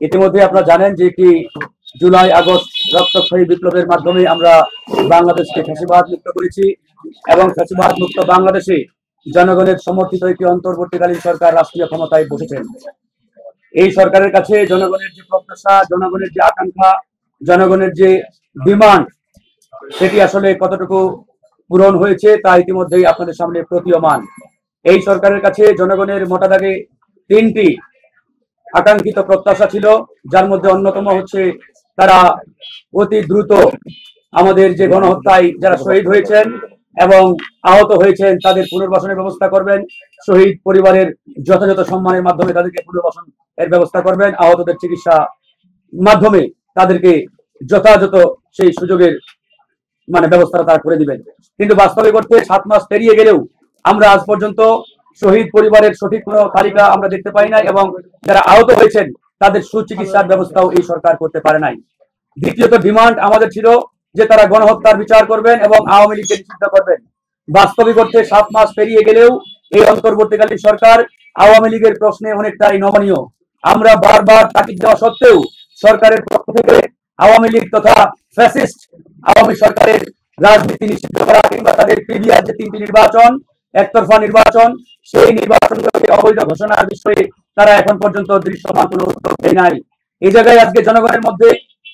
ইতিমধ্যে আপনারা জানেন যে কি জুলাই আগস্ট রক্তক্ষয়ী বিপ্লবের মাধ্যমে আমরা বাংলাদেশকে ফ্যাসিবাদ মুক্ত করেছি এবং ফ্যাসিবাদ মুক্ত বাংলাদেশে জনগণের সমর্থিত একটি অন্তর্বর্তীকালীন সরকার রাষ্ট্রীয় ক্ষমতায় বসেছেন। এই সরকারের কাছে জনগণের যে প্রত্যাশা, জনগণের যে আকাঙ্ক্ষা, জনগণের যে ডিমান্ড, সেটি আসলে কতটুকু পূরণ হয়েছে তা ইতিমধ্যেই আপনাদের সামনে প্রতীয়মান। এই সরকারের কাছে জনগণের মোটা দাগে তিনটি আকাঙ্ক্ষিত প্রত্যাশা ছিল, যার মধ্যে অন্যতম হচ্ছে তারা অতি দ্রুত আমাদের যে গণহত্যায় যারা শহীদ হয়েছেন এবং আহত হয়েছেন তাদের পুনর্বাসনের ব্যবস্থা করবেন, শহীদ পরিবারের যথাযথ সম্মানের মাধ্যমে তাদেরকে পুনর্বাসন এর ব্যবস্থা করবেন, আহতদের চিকিৎসা মাধ্যমে তাদেরকে যথাযথ সেই সুযোগের ব্যবস্থা তারা করে দিবেন। কিন্তু বাস্তবে করতে 7 মাস পেরিয়ে গেলেও আমরা আজ পর্যন্ত শহীদ পরিবারের সঠিক কোনো তালিকা আমরা দেখতে পাই না এবং যারা আহত হয়েছেন তাদের সুচিকিৎসার ব্যবস্থাও এই সরকার করতে পারে নাই। দ্বিতীয়ত ডিমান্ড আমাদের ছিল যে তারা গণহত্যার বিচার করবেন এবং আওয়ামী লীগকে নিষিদ্ধ করবেন। বাস্তবিক অর্থে 7 মাস পেরিয়ে গেলেও এই অন্তর্বর্তীকালীন সরকার আওয়ামী লীগের প্রশ্নে অনেকটাই নমনীয়। আমরা বারবার তাগিদ দেওয়া সত্ত্বেও সরকারের পক্ষ থেকে আওয়ামী লীগ তথা ফ্যাসিস্ট আওয়ামী সরকারের রাজনীতি নিষিদ্ধ করা কিংবা তাদের প্রিভিয়াস যে 3টি নির্বাচন, একতরফা নির্বাচন, সেই নির্বাচনগুলোকে অবৈধ ঘোষণার বিষয়ে তারা এখন পর্যন্ত দৃশ্যমান কোনো উদ্যোগ নেয় নাই। এই জায়গায় আজকে জনগণের মধ্যে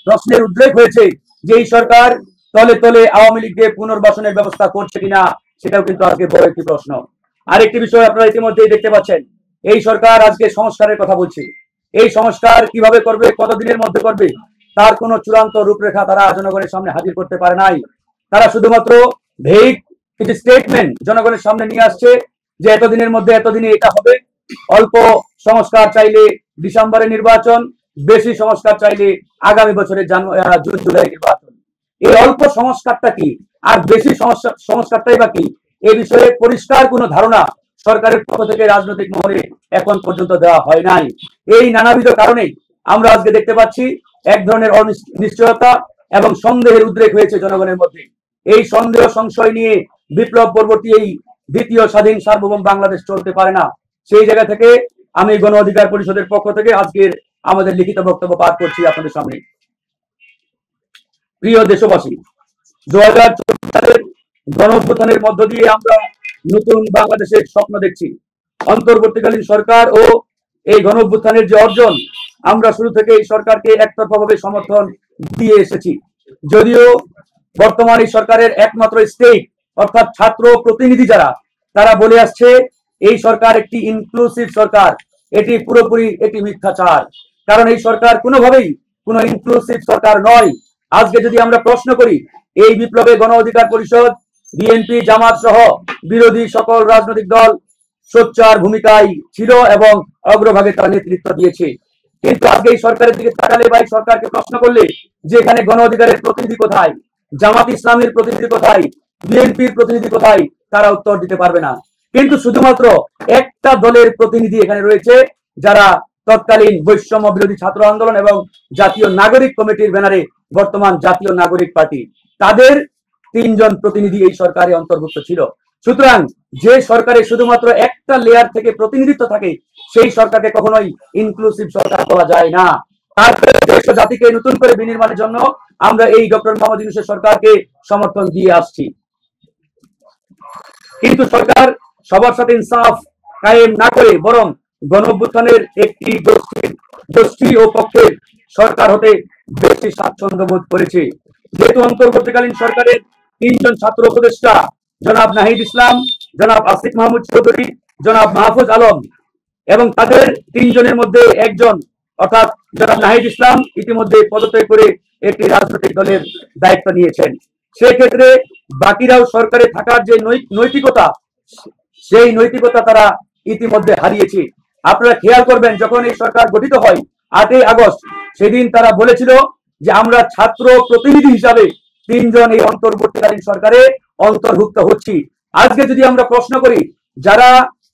প্রশ্নের উদ্রেক হয়েছে যে এই সরকার তলে তলে আওয়ামী লীগকে পুনর্বাসনের ব্যবস্থা করছে কিনা, সেটাও কিন্তু আজকে বড় একটি প্রশ্ন। আরেকটি বিষয় আপনারা ইতিমধ্যেই দেখতে পাচ্ছেন, এই সরকার আজকে সংস্কারের কথা বলছে। এই সংস্কার কিভাবে করবে, কতদিনের মধ্যে করবে, তার কোনো চূড়ান্ত রূপরেখা তারা জনগণের সামনে হাজির করতে পারে নাই। তারা শুধুমাত্র ভেগ কিছু স্টেটমেন্ট জনগণের সামনে নিয়ে আসছে যে এতদিনের মধ্যে এতদিনে এটা হবে, অল্প সংস্কার চাইলে ডিসেম্বরে নির্বাচন, বেশি সংস্কার চাইলে আগামী বছরের জুন জুলাই নির্বাচন। এই অল্প সংস্কারটা কি আর বেশি সংস্কারটাই বা কি, এ বিষয়ে পরিষ্কার কোনো ধারণা সরকারের পক্ষ থেকে রাজনৈতিক মহলে এখন পর্যন্ত দেওয়া হয় নাই। এই নানাবিধ কারণে আমরা আজকে দেখতে পাচ্ছি এক ধরনের অনিশ্চয়তা এবং সন্দেহের উদ্রেক হয়েছে জনগণের মধ্যে। এই সন্দেহ সংশয় নিয়ে বিপ্লব পরবর্তী এই দ্বিতীয় স্বাধীন সার্বভৌম বাংলাদেশ চলতে পারে না। সেই জায়গা থেকে আমি গণ অধিকার পরিষদের পক্ষ থেকে আজকের আমাদের লিখিত বক্তব্য পাঠ করছি আপনাদের সামনে। প্রিয় দেশবাসী, 2024 সালের গণঅভ্যুত্থানের মধ্য দিয়ে আমরা নতুন বাংলাদেশের স্বপ্ন দেখছি। অন্তর্বর্তীকালীন সরকার ও এই গণঅভ্যুত্থানের যে অর্জন, আমরা শুরু থেকে এই সরকারকে একতরফাভাবে সমর্থন দিয়ে এসেছি। যদিও বর্তমান এই সরকারের একমাত্র স্টেক অর্থাৎ ছাত্র প্রতিনিধি যারা, তারা বলে আসছে এই সরকার একটি ইনক্লুসিভ সরকার, এটি পুরোপুরি একটি মিথ্যাচার। কারণ এই সরকার কোনোভাবেই কোনো ইনক্লুসিভ সরকার নয়। আজকে যদি আমরা প্রশ্ন করি, এই বিপ্লবে গণ অধিকার পরিষদ, বিএনপি, জামাত সহ বিরোধী সকল রাজনৈতিক দল সোচ্চার ভূমিকায় ছিল এবং অগ্রভাগে তারা নেতৃত্ব দিয়েছে। কিন্তু আজকে এই সরকারের দিকে তাকালে বা এই সরকারকে প্রশ্ন করলে যে এখানে গণ অধিকারের প্রতিনিধি কোথায়, জামাত ইসলামের প্রতিনিধি কোথায়, বিএনপির প্রতিনিধি কোথায়, তারা উত্তর দিতে পারবে না। কিন্তু শুধুমাত্র একটা দলের প্রতিনিধি এখানে রয়েছে, যারা তৎকালীন বৈষম্য বিরোধী ছাত্র আন্দোলন এবং জাতীয় নাগরিক কমিটির ব্যানারে বর্তমান জাতীয় নাগরিক পার্টি, তাদের 3 জন প্রতিনিধি এই সরকারে অন্তর্ভুক্ত ছিল। সুতরাং যে সরকারে শুধুমাত্র একটা লেয়ার থেকে প্রতিনিধিত্ব থাকে, সেই সরকারকে কখনোই ইনক্লুসিভ সরকার বলা যায় না। তারপরে দেশ ও জাতিকে নতুন করে বিনির্মাণের জন্য আমরা এই ডক্টর মোহাম্মদ ইউনূসের সরকারকে সমর্থন দিয়ে আসছি। কিন্তু সরকার সবার সাথে ইনসাফ কায়েম না করে বরং গণঅভ্যুত্থানের একটি গোষ্ঠী ও পক্ষের সরকার হতে বেশি স্বাচ্ছন্দ্য বোধ করেছে। যেহেতু অন্তর্বর্তীকালীন সরকারের 3 জন ছাত্র উপদেষ্টা, জনাব নাহিদ ইসলাম, জনাব আসিফ মাহমুদ চৌধুরী, জনাব মাহফুজ আলম, এবং তাদের 3 জনের মধ্যে একজন অর্থাৎ জনাব নাহিদ ইসলাম ইতিমধ্যে পদত্যাগ করে একটি রাজনৈতিক দলের দায়িত্ব নিয়েছেন। সেক্ষেত্রে বাকিরাও সরকারে থাকার যে নৈতিকতা, সেই নৈতিকতা তারা ইতিমধ্যে হারিয়েছে। আপনারা খেয়াল করবেন, যখন এই সরকার গঠিত হয় 8ই আগস্ট, সেদিন তারা বলেছিল যে আমরা ছাত্র প্রতিনিধি হিসাবে 3 জন এই অন্তর্বর্তীকালীন সরকারে অন্তর্ভুক্ত হচ্ছি। আজকে যদি আমরা প্রশ্ন করি, যারা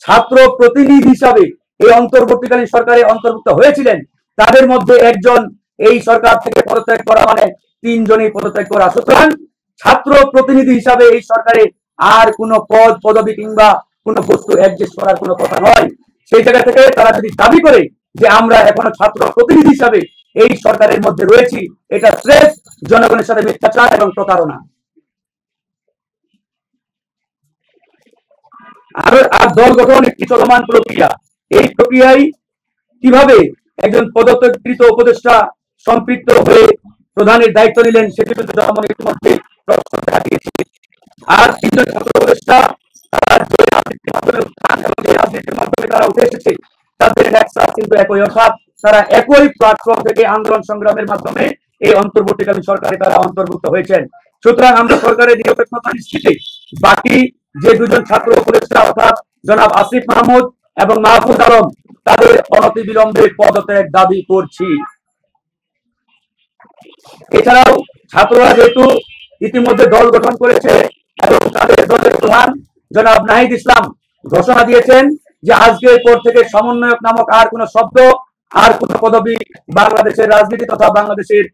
ছাত্র প্রতিনিধি হিসাবে এই অন্তর্বর্তীকালীন সরকারে অন্তর্ভুক্ত হয়েছিলেন, তাদের মধ্যে একজন এই সরকার থেকে পদত্যাগ করা মানে 3 জনই পদত্যাগ করা। সুতরাং ছাত্র প্রতিনিধি হিসাবে এই সরকারে আর কোনো পদ পদবি কিংবা কোনো বস্তু অ্যাডজাস্ট করার কোনো কথা নয়। সেই জায়গা থেকে তারা যদি দাবি করে যে আমরা এখনো ছাত্র প্রতিনিধি হিসাবে এই সরকারের মধ্যে রয়েছি, এটা স্রেফ জনগণের সাথে মিথ্যাচার এবং প্রতারণা। আর দল গঠন একটি চলমান প্রক্রিয়া। এই প্রক্রিয়ায় কিভাবে একজন পদত্যাগকৃত উপদেষ্টা সম্পৃক্ত হয়ে প্রধানের দায়িত্ব নিলেন সেটি কিন্তু জনগণ ইতিমধ্যে প্রশ্ন দেখা দিয়েছে। আর তিনজন ছাত্র উপদেষ্টা তারা যে রাজনীতির মাধ্যমে উত্থান এবং যে রাজনীতির মাধ্যমে তারা উঠে এসেছে তাদের নেক্সাস কিন্তু একই, অর্থাৎ তারা একই প্ল্যাটফর্ম থেকে আন্দোলন সংগ্রামের মাধ্যমে এই অন্তর্বর্তীকালীন সরকারে তারা অন্তর্ভুক্ত হয়েছেন। সুতরাং আমরা সরকারের নিরপেক্ষতা নিশ্চিতে বাকি যে দুজন ছাত্র উপদেষ্টা অর্থাৎ জনাব আসিফ মাহমুদ এবং মাহফুজ আলম তাদের অনতিবিলম্বে পদত্যাগ দাবি করছি। এছাড়াও ছাত্ররা যেহেতু ইতিমধ্যে দল গঠন করেছে এবং তাদের দলের প্রধান জনাব নাহিদ ইসলাম ঘোষণা দিয়েছেন যে আজকের পর থেকে সমন্বয়ক নামক আর কোন শব্দ আর কোন পদবি বাংলাদেশের রাজনীতি তথা বাংলাদেশের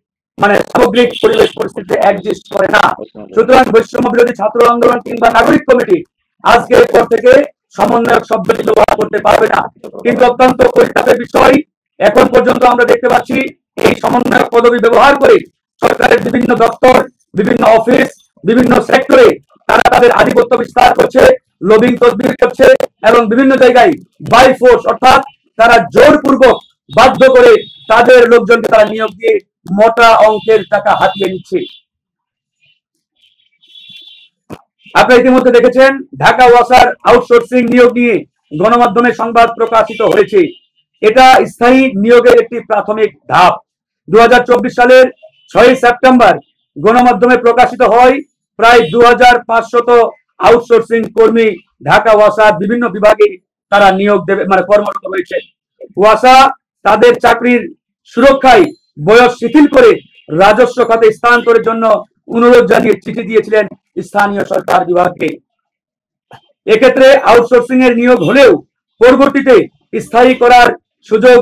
সামগ্রিক পরিবেশ পরিস্থিতিতে এক্সিস্ট করে না। সুতরাং বৈষম্য বিরোধী ছাত্র আন্দোলন কিংবা নাগরিক কমিটি আজকের পর থেকে সমন্বয়ক শব্দটি ব্যবহার করতে পারবে না। কিন্তু অত্যন্ত পরিতাপের বিষয়, এখন পর্যন্ত আমরা দেখতে পাচ্ছি এই সমন্বয়ক পদবি ব্যবহার করে সরকারের বিভিন্ন দপ্তর, বিভিন্ন অফিস, বিভিন্ন সেক্টরে তারা তাদের আধিপত্য বিস্তার করছে, লবিং তদবির করছে এবং বিভিন্ন জায়গায় বাই ফোর্স অর্থাৎ তারা জোরপূর্বক বাধ্য করে তাদের লোকজনকে তারা নিয়োগ দিয়ে মোটা অঙ্কের টাকা হাতিয়ে নিচ্ছে। আপনারা ইতিমধ্যে দেখেছেন ঢাকা ওয়াসার আউটসোর্সিং নিয়োগ নিয়ে গণমাধ্যমে সংবাদ প্রকাশিত হয়েছে। এটা স্থায়ী নিয়োগের একটি প্রাথমিক ধাপ। 2024 সালের 6 সেপ্টেম্বর গণমাধ্যমে প্রকাশিত হয় প্রায় 2500 আউটসোর্সিং কর্মী ঢাকা ওয়াসার বিভিন্ন বিভাগে তারা নিয়োগ দেবে কর্মরত হয়েছে। ওয়াসা তাদের চাকরির সুরক্ষায় বয়স শিথিল করে রাজস্ব খাতে স্থানান্তরের জন্য অনুরোধ জানিয়ে চিঠি দিয়েছিলেন স্থানীয় সরকার বিভাগকে। এক্ষেত্রে আউটসোর্সিং এর নিয়োগ হলেও পরবর্তীতে স্থায়ী করার সুযোগ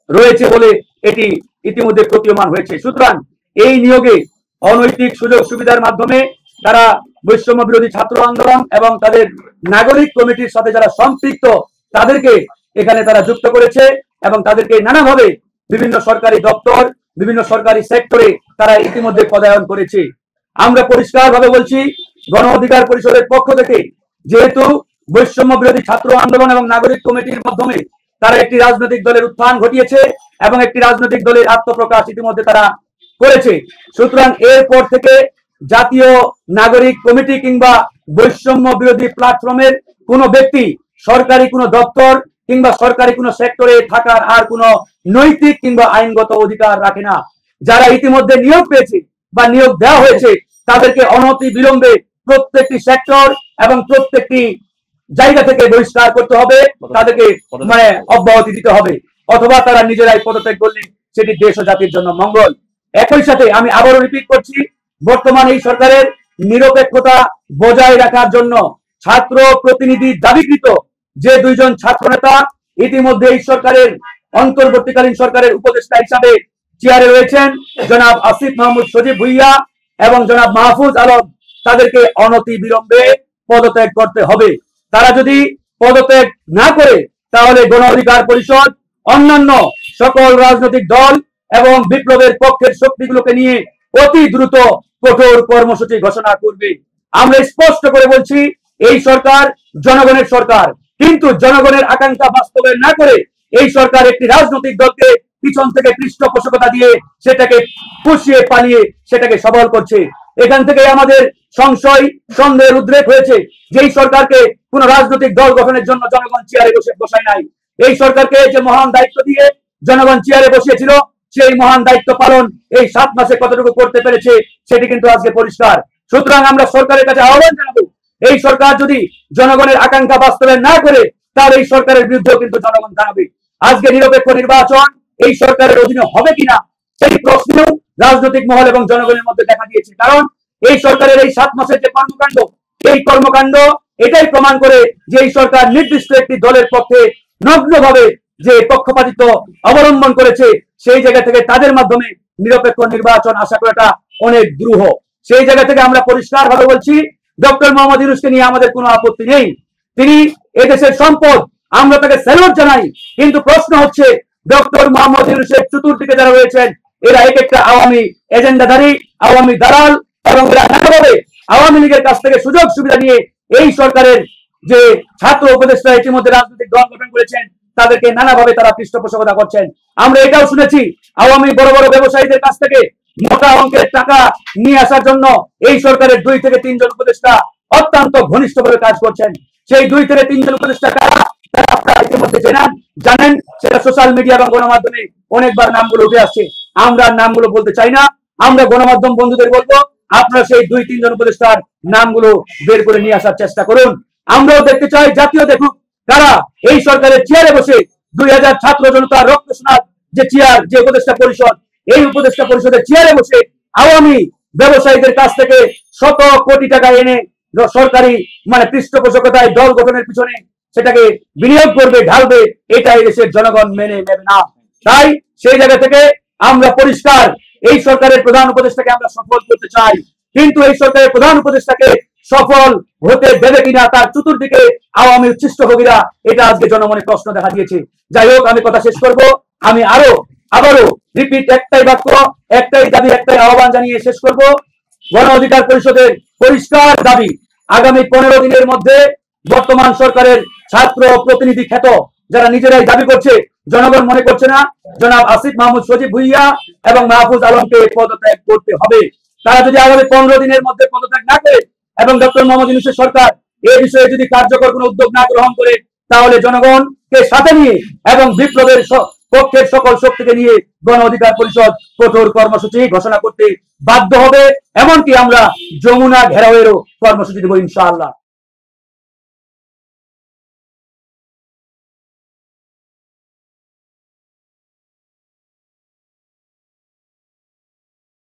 রয়েছে বলে এটি ইতিমধ্যে প্রতীয়মান হয়েছে। সুতরাং এই নিয়োগে অনৈতিক সুযোগ সুবিধার মাধ্যমে তারা বৈষম্য বিরোধী ছাত্র আন্দোলন এবং তাদের নাগরিক কমিটির সাথে যারা সম্পৃক্ত তাদেরকে এখানে তারা যুক্ত করেছে এবং তাদেরকে নানাভাবে বিভিন্ন সরকারি দপ্তর, বিভিন্ন সরকারি সেক্টরে তারা ইতিমধ্যে পদায়ন করেছে। আমরা পরিষ্কারভাবে বলছি, গণ অধিকার পরিষদের পক্ষ থেকে যেহেতু বৈষম্য বিরোধী ছাত্র আন্দোলন এবং নাগরিক কমিটির মাধ্যমে তারা একটি রাজনৈতিক দলের উত্থান ঘটিয়েছে এবং একটি রাজনৈতিক দলের আত্মপ্রকাশ ইতিমধ্যে তারা করেছে, সুতরাং এরপর থেকে জাতীয় নাগরিক কমিটি কিংবা বৈষম্য বিরোধী প্ল্যাটফর্মের কোনো ব্যক্তি সরকারি কোনো দপ্তর কিংবা সরকারি কোনো সেক্টরে থাকার আর কোনো নৈতিক কিংবা আইনগত অধিকার রাখে না। যারা ইতিমধ্যে নিয়োগ পেয়েছে বা নিয়োগ দেওয়া হয়েছে তাদেরকে অনতি বিলম্বে প্রত্যেকটি সেক্টর এবং প্রত্যেকটি জায়গা থেকে বহিষ্কার করতে হবে, তাদেরকে অব্যাহতি দিতে হবে, অথবা তারা নিজেরাই পদত্যাগ করলে সেটি দেশ ও জাতির জন্য মঙ্গল। একই সাথে আমি আবারও রিপিট করছি, বর্তমান এই সরকারের নিরপেক্ষতা বজায় রাখার জন্য ছাত্র প্রতিনিধি দাবিকৃত যে দুইজন ছাত্র নেতা ইতিমধ্যে এই সরকারের অন্তর্বর্তীকালীন সরকারের উপদেষ্টা হিসাবে চেয়ারে রয়েছেন, জনাব আসিফ মাহমুদ সজীব ভুইয়া এবং জনাব মাহফুজ আলম, তাদেরকে অনতি বিলম্বে পদত্যাগ করতে হবে। তারা যদি পদত্যাগ না করে তাহলে গণ অধিকার পরিষদ অন্যান্য সকল রাজনৈতিক দল এবং বিপ্লবের পক্ষের শক্তিগুলোকে নিয়ে অতি দ্রুত কঠোর কর্মসূচি ঘোষণা করবে। আমরা স্পষ্ট করে বলছি, এই সরকার জনগণের সরকার, কিন্তু জনগণের আকাঙ্ক্ষা বাস্তবায়ন না করে এই সরকার একটি রাজনৈতিক দলকে পিছন থেকে পৃষ্ঠপোষকতা দিয়ে সেটাকে পুষিয়ে পালিয়ে সেটাকে সবল করছে। এখান থেকে আমাদের সংশয় সন্দেহের উদ্রেক হয়েছে যে এই সরকারকে কোন রাজনৈতিক দল গঠনের জন্য জনগণ চেয়ারে বসায় নাই। এই সরকারকে যে মহান দায়িত্ব দিয়ে জনগণ চেয়ারে বসিয়েছিল সেই মহান দায়িত্ব পালন এই 7 মাসে কতটুকু করতে পেরেছে সেটি কিন্তু আজকে পরিষ্কার। সুতরাং আমরা সরকারের কাছে আহ্বান জানাবো, এই সরকার যদি জনগণের আকাঙ্ক্ষা বাস্তবায়ন না করে তাহলে এই সরকারের বিরুদ্ধেও কিন্তু জনগণ জানাবে। আজকে নিরপেক্ষ নির্বাচন এই সরকারের অধীনে হবে কিনা সেই প্রশ্নেও রাজনৈতিক মহল এবং জনগণের মধ্যে দেখা দিয়েছে। কারণ এই সরকারের এই 7 মাসের যে কর্মকাণ্ড, এই কর্মকাণ্ড এটাই প্রমাণ করে যে এই সরকার নির্দিষ্ট একটি দলের পক্ষে নগ্নভাবে যে পক্ষপাতিত্ব অবলম্বন করেছে, সেই জায়গা থেকে তাদের মাধ্যমে নিরপেক্ষ নির্বাচন আশা করাটা অনেক দুরূহ। সেই জায়গা থেকে আমরা পরিষ্কার ভাবে বলছি, ডক্টর মোহাম্মদ ইউনূসকে নিয়ে আমাদের কোনো আপত্তি নেই। তিনি এদেশের সম্পদ, আমরা তাকে স্যালুট জানাই। কিন্তু প্রশ্ন হচ্ছে ডক্টর মোহাম্মদ ইউনূসের চতুর্দিকে যারা রয়েছেন এরা এক একটা আওয়ামী এজেন্ডাধারী, আওয়ামী দালাল, এবং এরা নানাভাবে আওয়ামী লীগের কাছ থেকে সুযোগ সুবিধা নিয়ে এই সরকারের যে ছাত্র উপদেষ্টা ইতিমধ্যে রাজনৈতিক দল গঠন করেছেন তাদেরকে নানাভাবে তারা পৃষ্ঠপোষকতা করছেন। আমরা এটাও শুনেছি আওয়ামী বড় বড় ব্যবসায়ীদের কাছ থেকে মোটা অঙ্কের টাকা নিয়ে আসার জন্য এই সরকারের 2 থেকে 3 জন উপদেষ্টা অত্যন্ত ঘনিষ্ঠভাবে কাজ করছেন। সেই 2 থেকে 3 জন উপদেষ্টা কারা তারা আপনারা ইতিমধ্যে জানেন, সেটা সোশ্যাল মিডিয়া এবং গণমাধ্যমে অনেকবার নামগুলো উঠে আসছে। আমরা নামগুলো বলতে চাই না, আমরা গণমাধ্যম বন্ধুদের বলবো আপনারা সেই 2-3 জন উপদেষ্টার নামগুলো বের করে নিয়ে আসার চেষ্টা করুন। আমরাও দেখতে চাই জাতীয় দেখুক কারা এই সরকারের চেয়ারে বসে 2000 ছাত্র জনতার রক্ত সোনার যে চেয়ার, যে উপদেষ্টা পরিষদ, এই উপদেষ্টা পরিষদের চেয়ারে বসে আওয়ামী ব্যবসায়ীদের কাছ থেকে শত কোটি টাকা এনে সরকারি পৃষ্ঠপোষকতায় দল গঠনের পিছনে সেটাকে বিনিয়োগ করবে, ঢালবে, এটা এই দেশের জনগণ মেনে নেবে না। তাই সেই জায়গা থেকে আমরা পরিষ্কার এই সরকারের প্রধান উপদেষ্টাকে আমরা সফল করতে চাই, কিন্তু এই সরকারের প্রধান উপদেষ্টাকে সফল হতে দেবে কিনা তার চতুর্দিকে আওয়ামী উচ্ছিষ্টভোগীরা, এটা আজকে জনমনে প্রশ্ন দেখা দিয়েছে। যাই হোক, আমি কথা শেষ করব। আমি আবারও রিপিট একটাই বাক্য, একটাই দাবি, একটাই আহ্বান জানিয়ে শেষ করব। গণ অধিকার পরিষদের পরিষ্কার দাবি, আগামী 15 দিনের মধ্যে বর্তমান সরকারের ছাত্র প্রতিনিধি খ্যাত যারা নিজেরাই দাবি করছে, জনগণ মনে করছে না, জনাব আসিফ মাহমুদ সজীব ভুইয়া এবং মাহফুজ আলমকে পদত্যাগ করতে হবে। তারা যদি আগামী 15 দিনের মধ্যে পদত্যাগ না করে এবং ডক্টর মোহাম্মদ ইউনূসের সরকার এই বিষয়ে যদি কার্যকর কোনো উদ্যোগ না গ্রহণ করে, তাহলে জনগণকে সাথে নিয়ে এবং বিপ্লবের পক্ষের সকল শক্তিকে নিয়ে গণ অধিকার পরিষদ কঠোর কর্মসূচি ঘোষণা করতে বাধ্য হবে। এমনকি আমরা যমুনা ঘেরাওয়েরও কর্মসূচি দেব ইনশাআল্লাহ।